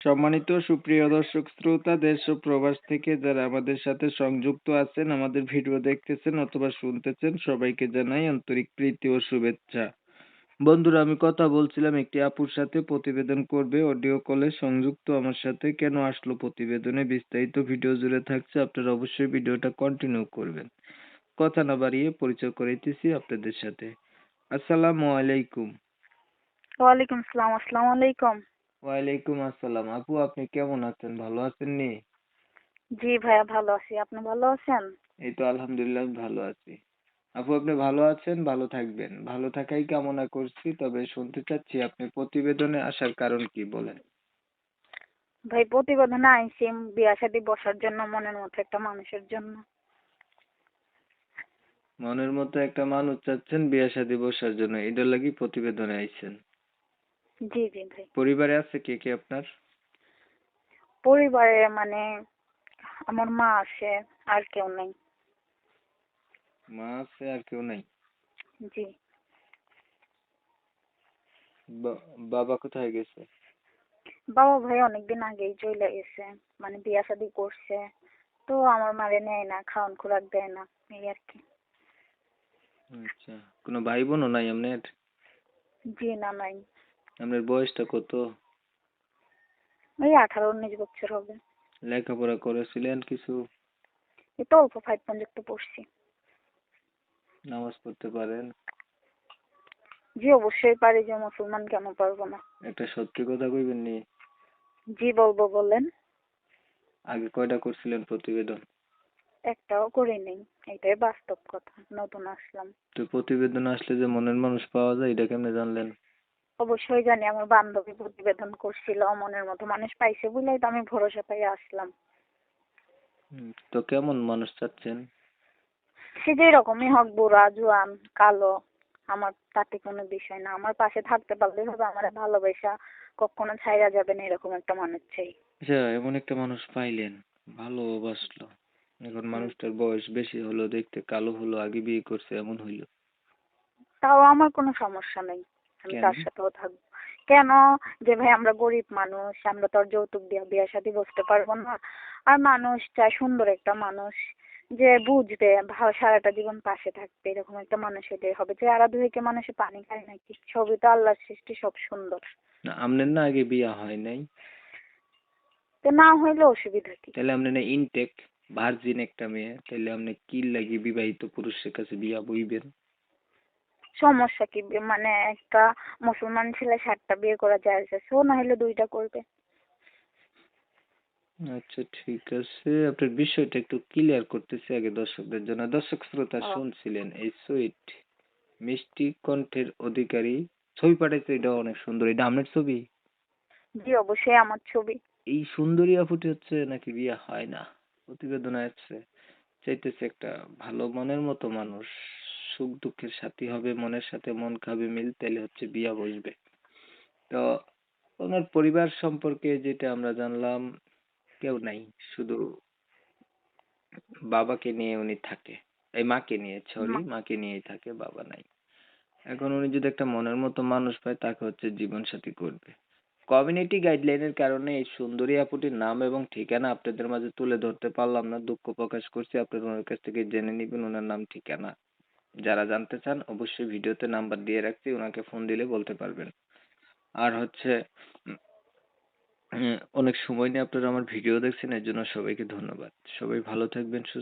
সম্মানিত সুপ্রিয় দর্শক শ্রোতা, দেশ ও প্রবাস থেকে যারা আমাদের সাথে সংযুক্ত আছেন, আমাদের ভিডিও দেখতেছেন অথবা শুনতেছেন, সবাইকে জানাই আন্তরিক প্রীতি ও শুভেচ্ছা। বন্ধুরা, আমি কথা বলছিলাম একটি আপুর সাথে, প্রতিবেদন করবে, অডিও কলে সংযুক্ত আমার সাথে। কেন আসলো প্রতিবেদনে, বিস্তারিত ভিডিও জুড়ে থাকছে, আপনারা অবশ্যই ভিডিওটা কন্টিনিউ করবেন। কথা না বাড়িয়ে পরিচয় করাইতেছি আপনাদের সাথে। আসসালামু আলাইকুম। ওয়ালাইকুম আসসালাম। আসসালামু আলাইকুম। ওয়ালাইকুম আসসালাম। আপু, আপনি কেমন আছেন, ভালো আছেন নি? জি ভাইয়া, ভালো আছি। আপনি ভালো আছেন? এই তো আলহামদুলিল্লাহ, আমি ভালো আছি। আপু, আপনি ভালো আছেন, ভালো থাকবেন, ভালো থাকাই কামনা করছি। তবে শুনতে চাচ্ছি আপনি প্রতিবেদনে আসার কারণ কি, বলেন। ভাই, প্রতিবেদনে আইছি বিয়া শাদী বসার জন্য, মনের মতো একটা মানুষের জন্য। মনের মতো একটা মানুষ চাচ্ছেন বিয়ে শাদী বসার জন্য, এটার লাগি প্রতিবেদনে আইছেন? জি জি ভাই। পরিবারে আছে কে কে আপনার? পরিবারে মানে আমার মা আছে, আর কেউ নেই। মা আছে, আর কেউ নাই? জি। বাবা কোথায় গেছে? বাবা ভাই অনেকদিন আগেই চলে গেছে, মানে বিয়া শাদী করছে, তো আমার মারে নেয় না, খাওয়ান খোরাক দেয় না, এই আর কি। আচ্ছা, কোনো ভাই বোনও নাই আপনার? জি না, নাই। আপনার বয়সটা কত? ওই 18-19 বছর হবে। লেখাপড়া করেছিলেন কিছু? এই তো অল্প 5 পর্যন্ত পড়ছি। নামাজ পড়তে পারেন? জি অবশ্যই পারি, যে মুসলমান কেন পারবো না। একটা সত্যি কথা কইবেন নি? জি বলবো, বলেন। আগে কয়টা করছিলেন প্রতিবেদন? একটাও করিনি, এটাই বাস্তব কথা, নতুন আসলাম। তো প্রতিবেদন আসলে যে মনের মানুষ পাওয়া যায়, এটা কেমনে জানলেন? অবশ্যই জানি, আমার বান্ধবী প্রতিবেদন করছিল, মনের মতো মানুষ পাইছে বলেই তো আমি ভরসা পাই আসলাম। তো কেমন মানুষ চাচ্ছেন? সে যে রকমই হোক, বুড়া জোয়ান কালো, আমার তাতে কোনো বিষয় না, আমার পাশে থাকতে পারলেই হবে, আমার ভালোবাসা কখনো ছাইরা যাবে না, এরকম একটা মানুষ চাই। আচ্ছা, এমন একটা মানুষ পাইলেন, ভালোবাসলো, এখন হুম। মানুষটার বয়স বেশি হলো, দেখতে কালো হলো, আগে বিয়ে করছে, এমন হইলো, তাও আমার কোনো সমস্যা নেই, আমি কেন? তার সাথেও থাকবো। কেন? যে ভাই আমরা গরিব মানুষ, আমরা তো আর যৌতুক দিয়ে বিয়ে শাদী বসতে পারবো না। আর মানুষ চায় সুন্দর একটা মানুষ, যে বুঝবে, ভালো সারাটা জীবন পাশে থাকবে, এরকম একটা মানুষ হলেই হবে। যে আড়া দুইকে মানুষে পানি খায় নাকি, সবই তো আল্লাহর সৃষ্টি, সব সুন্দর। না, আপনার না আগে বিয়ে হয় নাই? তো না হইলে অসুবিধা কি? তাহলে আপনি না ইনটেক ভার্জিন একটা মেয়ে, তাহলে আপনি কি লাগি বিবাহিত পুরুষের কাছে বিয়া বইবেন? সমস্যা কি? মানে একটা মুসলমান ছেলে 7টা বিয়ে করা যায়, ও না হলে 2টা করবে। আচ্ছা, ঠিক আছে, আপনার বিষয়টা একটু ক্লিয়ার করতেছি আগে দর্শকদের জন্য। দর্শক শ্রোতা, ও শুনছিলেন এই সুইট মিষ্টি কণ্ঠের অধিকারী ছবি পাঠাইছে, এটা অনেক সুন্দর, এটা আপনার ছবি? জি অবশ্যই আমার ছবি। এই সুন্দরী আপুটি হচ্ছে নাকি বিয়ে হয় না, প্রতিবেদনে আসছে, চাইতেছে একটা ভালো মনের মতো মানুষ, সুখ দুঃখের সাথী হবে, মনের সাথে মন খাবে মিল, তাহলে হচ্ছে বিয়া বসবে। তো ওনার পরিবার সম্পর্কে যেটা আমরা জানলাম, কেউ নাই, শুধু বাবাকে নিয়ে উনি থাকে, এই মাকে নিয়ে, সরি, মা- মাকে নিয়েই থাকে, বাবা নাই। এখন উনি যদি একটা মনের মতো মানুষ পায়, তাকে হচ্ছে জীবন সাথী করবে। কমিউনিটি গাইডলাইনের কারণে এই সুন্দরী আপুটির নাম এবং ঠিকানা আপনাদের মাঝে তুলে ধরতে পারলাম না, দুঃখ প্রকাশ করছি। আপনারা ওনার কাছ থেকে জেনে নিবেন ওনার নাম ঠিকানা। যারা জানতে চান অবশ্যই ভিডিওতে নাম্বার দিয়ে রাখছি, ওনাকে ফোন দিলে বলতে পারবেন। আর হচ্ছে অনেক সময় নিয়ে আপনারা আমার ভিডিও দেখছেন, এর জন্য সবাইকে ধন্যবাদ। সবাই ভালো থাকবেন, সুস্থ